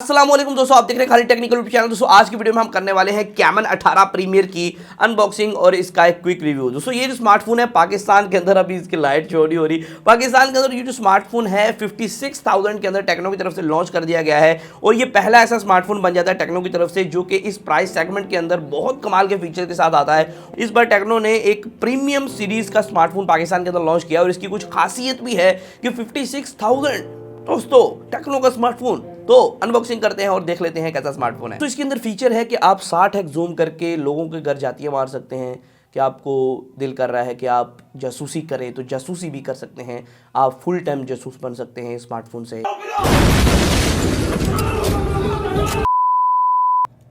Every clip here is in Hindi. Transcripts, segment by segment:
अस्सलाम वालेकुम दोस्तों, आप देख रहे हैं खाली टेक्निकल चैनल। दोस्तों आज की वीडियो में हम करने वाले हैं कैमन 18 प्रीमियर की अनबॉक्सिंग और इसका एक क्विक रिव्यू। दोस्तों ये जो स्मार्टफोन है पाकिस्तान के अंदर अभी इसकी लाइट चोरी हो रही। पाकिस्तान के अंदर ये जो स्मार्टफोन है 56,000 के अंदर टेक्नो की तरफ से लॉन्च कर दिया गया है और ये पहला ऐसा स्मार्टफोन बन जाता है टेक्नो की तरफ से जो कि इस प्राइस सेगमेंट के अंदर बहुत कमाल के फीचर के साथ आता है। इस बार टेक्नो ने एक प्रीमियम सीरीज का स्मार्टफोन पाकिस्तान के अंदर लॉन्च किया और इसकी कुछ खासियत भी है कि 56,000 दोस्तों टेक्नो का स्मार्टफोन। तो अनबॉक्सिंग करते हैं और देख लेते हैं कैसा स्मार्टफोन है। तो इसके अंदर फीचर है कि आप 60x जूम करके लोगों के घर जातियां मार सकते हैं। कि आपको दिल कर रहा है कि आप जासूसी करें तो जासूसी भी कर सकते हैं। आप फुल टाइम जासूस बन सकते हैं स्मार्टफोन से।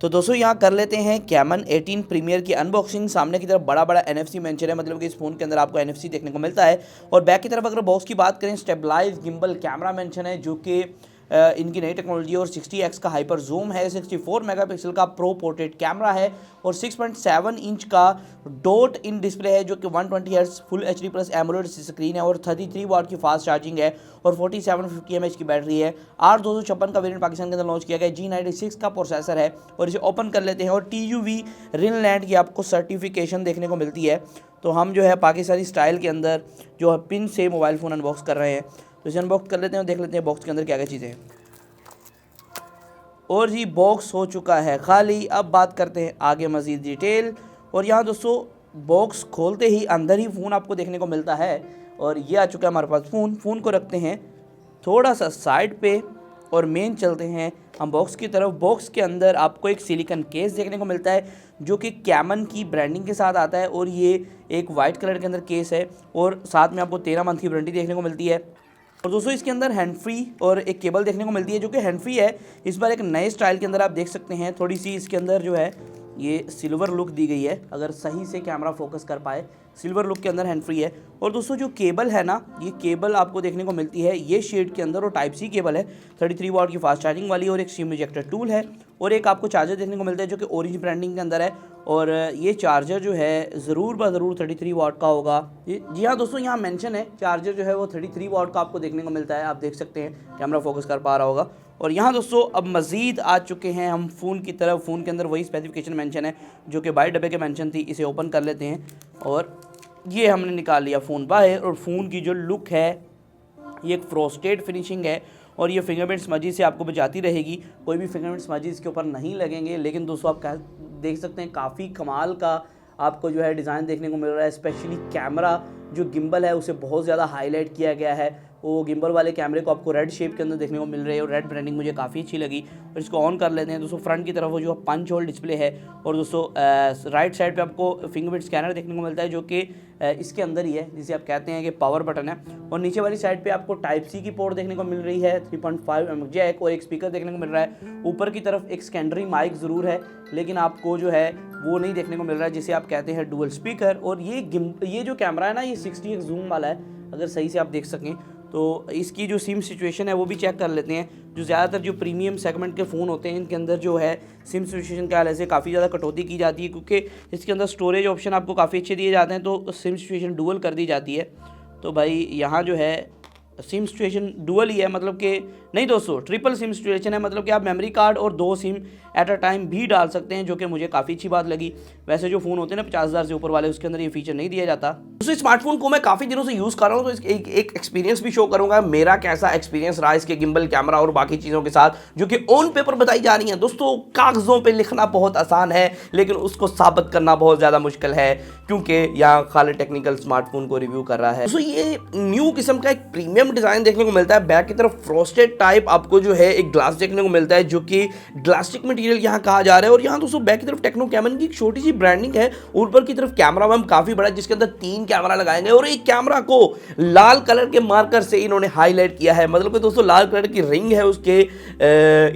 तो दोस्तों यहाँ कर लेते हैं कैमन 18 प्रीमियर की अनबॉक्सिंग। सामने की तरफ बड़ा बड़ा NFC मेंशन है, मतलब कि इस फोन के अंदर आपको NFC देखने को मिलता है। और बैक की तरफ अगर बॉक्स की बात करें स्टेबलाइज गिम्बल कैमरा मेंशन है जो कि इनकी नई टेक्नोलॉजी और 60x का हाइपर जूम है, 64 मेगापिक्सल का प्रो पोर्ट्रेट कैमरा है और 6.7 इंच का डॉट इन डिस्प्ले है जो कि 120 hertz full HD plus AMOLED screen है और 33 वाट की फास्ट चार्जिंग है और 4750 mAh की बैटरी है। 8256 का वेरिएंट पाकिस्तान के अंदर लॉन्च किया गया, G96 का प्रोसेसर है। और इसे ओपन कर लेते हैं और TUV रिनलैंड की आपको सर्टिफिकेशन देखने को मिलती है। तो हम जो है पाकिस्तानी स्टाइल के अंदर जो है पिन से मोबाइल फ़ोन अनबॉक्स कर रहे हैं। तो इसे अनबॉक्स कर लेते हैं और देख लेते हैं बॉक्स के अंदर क्या क्या चीज़ें हैं। और जी बॉक्स हो चुका है खाली। अब बात करते हैं आगे मज़ीद डिटेल। और यहाँ दोस्तों बॉक्स खोलते ही अंदर ही फ़ोन आपको देखने को मिलता है और ये आ चुका है हमारे पास फ़ोन को रखते हैं थोड़ा सा साइड पे और मेन चलते हैं हम बॉक्स की तरफ। बॉक्स के अंदर आपको एक सिलिकॉन केस देखने को मिलता है जो कि कैमन की ब्रांडिंग के साथ आता है और ये एक वाइट कलर के अंदर केस है और साथ में आपको 13 मंथ की वारंटी देखने को मिलती है। और दोस्तों इसके अंदर हैंड फ्री और एक केबल देखने को मिलती है जो कि हैंड फ्री है। इस बार एक नए स्टाइल के अंदर आप देख सकते हैं थोड़ी सी इसके अंदर जो है ये सिल्वर लुक दी गई है, अगर सही से कैमरा फोकस कर पाए। सिल्वर लुक के अंदर हैंड फ्री है। और दोस्तों जो केबल है ना, ये केबल आपको देखने को मिलती है ये शेड के अंदर और टाइप सी केबल है 33 वाट की फास्ट चार्जिंग वाली और एक सिम इजेक्टर टूल है और एक आपको चार्जर देखने को मिलता है जो कि ऑरेंज ब्रांडिंग के अंदर है। और ये चार्जर जो है ज़रूर ज़रूर 33 वाट का होगा। जी हाँ दोस्तों, यहाँ मेंशन है चार्जर जो है वो 33 वाट का आपको देखने को मिलता है। आप देख सकते हैं कैमरा फोकस कर पा रहा होगा। और यहाँ दोस्तों अब मज़ीद आ चुके हैं हम फ़ोन की तरफ। फ़ोन के अंदर वही स्पेसिफिकेशन मेंशन है जो कि बाहर डब्बे के मेंशन थी। इसे ओपन कर लेते हैं और ये हमने निकाल लिया फ़ोन बाहर। और फ़ोन की जो लुक है ये एक फ्रोस्टेड फिनिशिंग है और ये फिंगरप्रिंट स्मजी से आपको बचाती रहेगी। कोई भी फिंगरप्रिंट स्मजी इसके ऊपर नहीं लगेंगे। लेकिन दोस्तों आप देख सकते हैं काफ़ी कमाल का आपको जो है डिज़ाइन देखने को मिल रहा है। स्पेशली कैमरा जो गिम्बल है उसे बहुत ज़्यादा हाईलाइट किया गया है। वो गिम्बल वाले कैमरे को आपको रेड शेप के अंदर देखने को मिल रही है और रेड ब्रांडिंग मुझे काफ़ी अच्छी लगी। और इसको ऑन कर लेते हैं दोस्तों। फ्रंट की तरफ वो जो पंच होल डिस्प्ले है और दोस्तों राइट साइड पे आपको फिंगरप्रिंट स्कैनर देखने को मिलता है जो कि इसके अंदर ही है, जिसे आप कहते हैं कि पावर बटन है। और नीचे वाली साइड पे आपको टाइप सी की पोर्ट देखने को मिल रही है, 3.5 जैक और एक स्पीकर देखने को मिल रहा है। ऊपर की तरफ एक सेकेंडरी माइक ज़रूर है लेकिन आपको जो है वो नहीं देखने को मिल रहा है, जिसे आप कहते हैं डुअल स्पीकर। और ये जो कैमरा है ना ये 60x जूम वाला है, अगर सही से आप देख सकें तो इसकी जो सिम सिचुएशन है वो भी चेक कर लेते हैं। जो ज़्यादातर जो प्रीमियम सेगमेंट के फ़ोन होते हैं इनके अंदर जो है सिम सिचुएशन के हवाले से काफ़ी ज़्यादा कटौती की जाती है क्योंकि इसके अंदर स्टोरेज ऑप्शन आपको काफ़ी अच्छे दिए जाते हैं तो सिम सिचुएशन डुअल कर दी जाती है। तो भाई यहाँ जो है सिम सिचुएशन डुअल ही है, मतलब कि नहीं दोस्तों ट्रिपल सिम सिचुएशन है, मतलब कि आप मेमोरी कार्ड और 2 सिम एट अ टाइम भी डाल सकते हैं, जो कि मुझे काफ़ी अच्छी बात लगी। वैसे जो फ़ोन होते हैं ना 50,000 से ऊपर वाले उसके अंदर ये फीचर नहीं दिया जाता। दूसरे स्मार्टफोन को मैं काफ़ी दिनों से यूज़ कर रहा हूँ तो एक एक्सपीरियंस भी शो करूँगा मेरा कैसा एक्सपीरियंस रहा इसके गिम्बल कैमरा और बाकी चीज़ों के साथ जो कि ऑन पेपर बताई जा रही हैं। दोस्तों कागज़ों पर लिखना बहुत आसान है लेकिन उसको साबित करना बहुत ज़्यादा मुश्किल है क्योंकि यहाँ खाली टेक्निकल स्मार्टफोन को रिव्यू कर रहा है। दोस्तों ये न्यू किस्म का एक प्रीमियम डिज़ाइन देखने को मिलता है। बैक की तरफ फ्रोस्टेड टाइप आपको जो है एक ग्लास देखने को मिलता है जो कि ग्लास्टिक मटेरियल यहाँ कहा जा रहा है। और यहाँ दोस्तों बैक की तरफ टेक्नो कैमन की एक छोटी सी ब्रांडिंग है। ऊपर की तरफ कैमरा मैम काफी बड़ा जिसके अंदर 3 कैमरा लगाए गए और एक कैमरा को लाल कलर के मार्कर से इन्होंने हाईलाइट किया है, मतलब कि दोस्तों लाल कलर की रिंग है उसके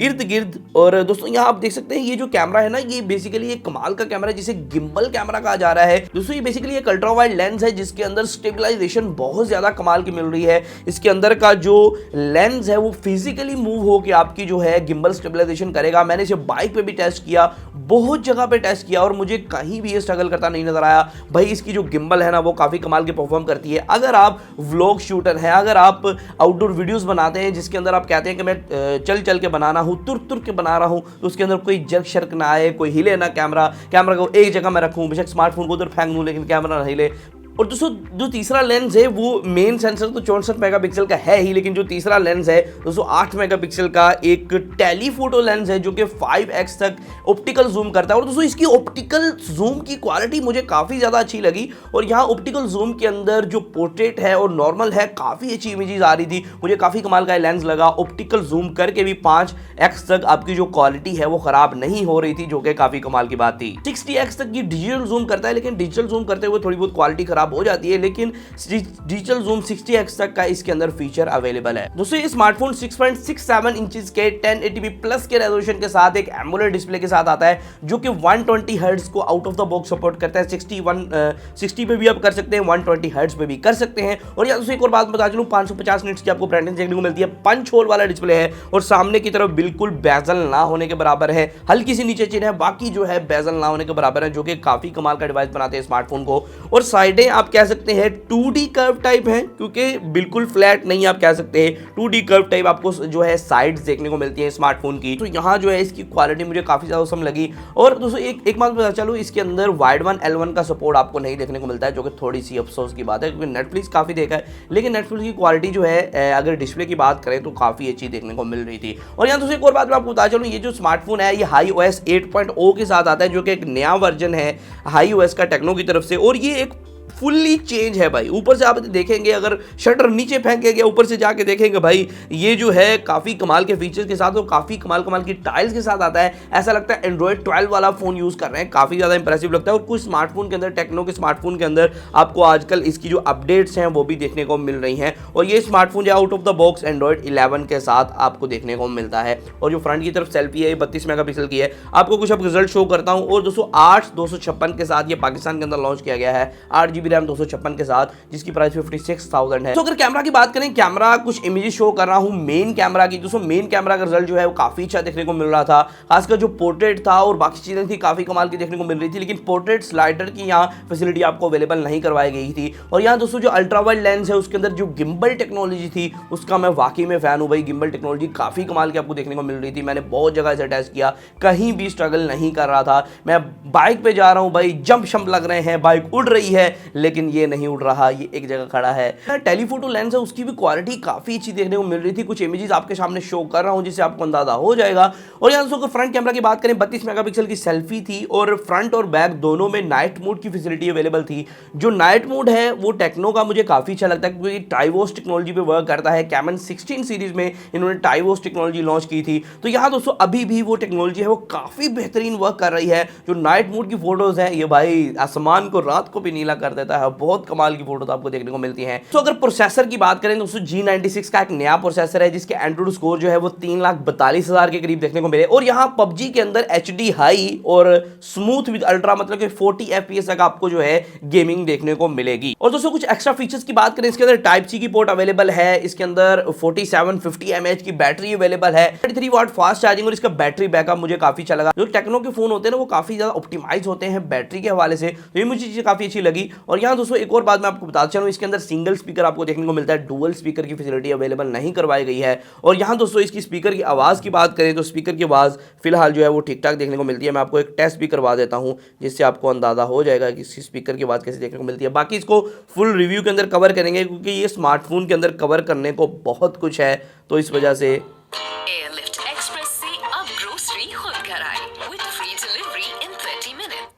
इर्द गिर्द। और दोस्तों यहाँ आप देख सकते हैं ये जो कैमरा है ना ये बेसिकली एक कमाल का कैमरा है जिसे गिम्बल कैमरा कहा जा रहा है। दोस्तों ये बेसिकली एक अल्ट्रा वाइड लेंस है जिसके अंदर स्टेबलाइजेशन बहुत ज्यादा कमाल की मिल रही है। इसके अंदर का जो लेंस है वो फिजिकली मूव हो के आपकी जो है गिम्बल स्टेबलाइजेशन करेगा। मैंने इसे बाइक पे भी टेस्ट किया, बहुत जगह पे टेस्ट किया और मुझे कहीं भी ये स्ट्रगल करता नहीं नजर आया। भाई इसकी जो गिम्बल है ना वो काफ़ी कमाल की परफॉर्म करती है। अगर आप व्लॉग शूटर हैं, अगर आप आउटडोर वीडियोस बनाते हैं जिसके अंदर आप कहते हैं कि मैं चल चल के बनाना हूँ, तुर तुर के बना रहा हूँ, तो उसके अंदर कोई जर्क शर्क ना आए, कोई हिले ना, कैमरा को एक जगह मैं रखूँ, बेशक स्मार्टफोन को उधर फेंक दूँ लेकिन कैमरा ना हिले। और दोस्तों जो तीसरा लेंस है वो मेन सेंसर तो 64 मेगापिक्सल का है ही, लेकिन जो तीसरा लेंस है दोस्तों 8 मेगापिक्सल का एक टेलीफोटो लेंस है जो कि 5x तक ऑप्टिकल जूम करता है। और दोस्तों इसकी ऑप्टिकल जूम की क्वालिटी मुझे काफ़ी ज़्यादा अच्छी लगी। और यहाँ ऑप्टिकल जूम के अंदर जो पोर्ट्रेट है और नॉर्मल है काफ़ी अच्छी इमेजेस आ रही थी, मुझे काफ़ी कमाल का लेंस लगा। ऑप्टिकल जूम करके भी 5x तक आपकी जो क्वालिटी है वो ख़राब नहीं हो रही थी, जो कि काफ़ी कमाल की बात थी। 60x तक ये डिजिटल जूम करता है, लेकिन डिजिटल जूम करते हुए थोड़ी बहुत क्वालिटी खराब हो जाती है, लेकिन डिजिटल जूम 60x तक का इसके अंदर फीचर अवेलेबल है। दोस्तों ये स्मार्टफोन 6.67 इंचेस के 1080p प्लस के रेजोल्यूशन के साथ एक एमोलेड डिस्प्ले के साथ आता है, जो कि 120 हर्ट्ज को out of the box support करता है। 60 पे भी आप कर सकते हैं, 120 हर्ट्ज पे भी कर सकते हैं। और या दोस्तों एक और बात बता चलूं, 550 निट्स की आपको ब्राइटनेस देखने को मिलती है। पंच होल वाला डिस्प्ले है और सामने की तरफ बिल्कुल बेजल ना होने के बराबर है, हल्की सी नीचे चिन्ह है, बाकी जो है बेजल ना होने के बराबर है, जो कि काफी कमाल का डिवाइस बनाते हैं स्मार्टफोन को। और साइडें आप कह सकते हैं 2D कर्व टाइप है, क्योंकि बिल्कुल फ्लैट नहीं आप कह सकते हैं, 2D कर्व टाइप आपको जो है साइड्स देखने को मिलती है स्मार्टफोन की। तो यहाँ जो है इसकी क्वालिटी मुझे काफी ज्यादा औसम लगी। और दोस्तों एक बात बता चलूं, इसके अंदर वाइड वन L1 का सपोर्ट आपको नहीं देखने को मिलता है, जो कि थोड़ी सी अफसोस की बात है, क्योंकि नेटफ्लिक्स काफी देखा है, लेकिन नेटफ्लिक्स की क्वालिटी जो है अगर डिस्प्ले की बात करें तो काफी अच्छी देखने को मिल रही थी। और यहाँ दोस्तों एक और बात मैं आपको बता चलूं, ये जो स्मार्टफोन है ये HiOS 8.0 के साथ आता है, जो कि एक नया वर्जन है HiOS का टेक्नो की तरफ से। और ये एक फुल्ली चेंज है भाई। ऊपर से आप देखेंगे, अगर शटर नीचे फेंकेंगे, ऊपर से जाके देखेंगे भाई, ये जो है काफ़ी कमाल के फीचर्स के साथ और काफ़ी कमाल की टाइल्स के साथ आता है। ऐसा लगता है एंड्रॉइड 12 वाला फ़ोन यूज़ कर रहे हैं, काफ़ी ज़्यादा इंप्रेसिव लगता है। और कुछ स्मार्टफोन के अंदर, टेक्नो के स्मार्टफोन के अंदर आपको आजकल इसकी जो अपडेट्स हैं वो भी देखने को मिल रही हैं। और ये स्मार्टफोन जो out of the box Android 11 के साथ आपको देखने को मिलता है। और जो फ्रंट की तरफ सेल्फी है ये 32 मेगापिक्सल की है। आपको कुछ अब रिजल्ट शो करता हूँ। और 256 के साथ ये पाकिस्तान के अंदर लॉन्च किया गया है, 8GB रैम 256 के साथ, जिसकी प्राइस 56,000 है। तो अगर कैमरा की बात करें, कैमरा कुछ इमेजेस शो कर रहा हूं मेन कैमरा की। दोस्तों मेन कैमरा का रिजल्ट जो है वो काफी अच्छा देखने को मिल रहा था, खासकर जो पोर्ट्रेट था और बाकी चीजें थी काफी कमाल की देखने को मिल रही थी। लेकिन पोर्ट्रेट स्लाइडर की यहाँ फैसिलिटी आपको अवेलेबल नहीं करवाई गई थी। और यहाँ दोस्तों जो अल्ट्रा वाइड लेंस है उसके अंदर जो गिम्बल टेक्नोलॉजी थी उसका मैं वाकई में फैन हूं भाई। गिम्बल टेक्नोलॉजी काफी कमाल की आपको देखने को मिल रही थी। मैंने बहुत जगह से टेस्ट किया, कहीं भी स्ट्रगल नहीं कर रहा था। मैं बाइक पे जा रहा हूं भाई, जंप शंप लग रहे हैं, बाइक उड़ रही है, लेकिन ये नहीं उड़ रहा, ये एक जगह खड़ा है। टेलीफोटो लेंस है, उसकी भी क्वालिटी काफी अच्छी देखने को मिल रही थी। कुछ इमेजेस आपके सामने शो कर रहा हूं जिससे आपको अंदाजा हो जाएगा। और यहाँ दोस्तों फ्रंट कैमरा की बात करें, 32 मेगापिक्सल की सेल्फी थी और फ्रंट और बैक दोनों में नाइट मोड की फैसिलिटी अवेलेबल थी। जो नाइट मोड है वो टेक्नो का मुझे काफी अच्छा लगता है, क्योंकि टाइवोस टेक्नोलॉजी पे वर्क करता है। कैमन 16 सीरीज में इन्होंने टाइवोस टेक्नोलॉजी लॉन्च की थी। तो यहाँ दोस्तों अभी भी वो टेक्नोलॉजी है वो काफी बेहतरीन वर्क कर रही है। जो नाइट मोड की फोटोज है ये भाई आसमान को रात को भी नीला कर देता है, बहुत कमाल की फोटोज आपको देखने को मिलती हैं। तो अगर प्रोसेसर की बात करें तो दोस्तों G96 का एक नया प्रोसेसर है, जिसके एंड्रॉइड स्कोर जो है वो 3,42,000 के करीब देखने को मिले। और यहाँ PUBG के अंदर HD हाई और स्मूथ विद अल्ट्रा, मतलब कि 40 FPS तक आपको जो है गेमिंग देखने को मिलेगी। और दोस्तों कुछ एक्स्ट्रा फीचर्स की बात करें, इसके अंदर टाइप सी की पोर्ट अवेलेबल है, इसके अंदर 4750 mAh की बैटरी अवेलेबल है, 33 वाट फास्ट चार्जिंग, और इसका बैटरी बैकअप मुझे काफी अच्छा लगा। जो टेक्नो के फोन होते हैं ना वो काफी ज्यादा ऑप्टिमाइज होते हैं बैटरी के हवाले से, तो ये मुझे चीजें काफी अच्छी लगी। और यहाँ दोस्तों एक और बात मैं आपको बताता चलूं, इसके अंदर सिंगल स्पीकर आपको देखने को मिलता है, डुअल स्पीकर की फैसिलिटी अवेलेबल नहीं करवाई गई है। और यहाँ दोस्तों इसकी स्पीकर की आवाज़ की बात करें तो स्पीकर की आवाज़ फिलहाल जो है वो ठीक ठाक देखने को मिलती है। मैं आपको एक टेस्ट भी करवा देता हूँ जिससे आपको अंदाजा हो जाएगा कि इसकी स्पीकर की आवाज़ कैसे देखने को मिलती है। बाकी इसको फुल रिव्यू के अंदर कवर करेंगे, क्योंकि ये स्मार्टफोन के अंदर कवर करने को बहुत कुछ है, तो इस वजह से एयरलिफ्ट एक्सप्रेस से अब ग्रोसरी खुद घर आए with free delivery in 30 minute.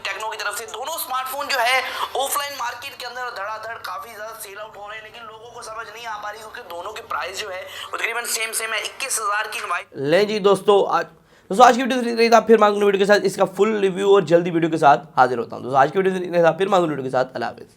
Tecno की तरफ से दोनों स्मार्टफोन जो है ऑफलाइन मार्केट के अंदर धड़ाधड़ काफी ज्यादा सेल आउट हो रहे हैं, लेकिन लोगों को समझ नहीं आ पा रही क्योंकि दोनों के प्राइस जो है वो तकरीबन सेम है। 21,000 की ले जी दोस्तों आज की वीडियो फिर मांगूंगा वीडियो के साथ इसका फुल रिव्यू और जल्दी वीडियो के साथ हाजिर होता हूं। दोस्तों आज की वीडियो फिर मांगूंगा वीडियो के साथ। अल्लाह हाफिज़।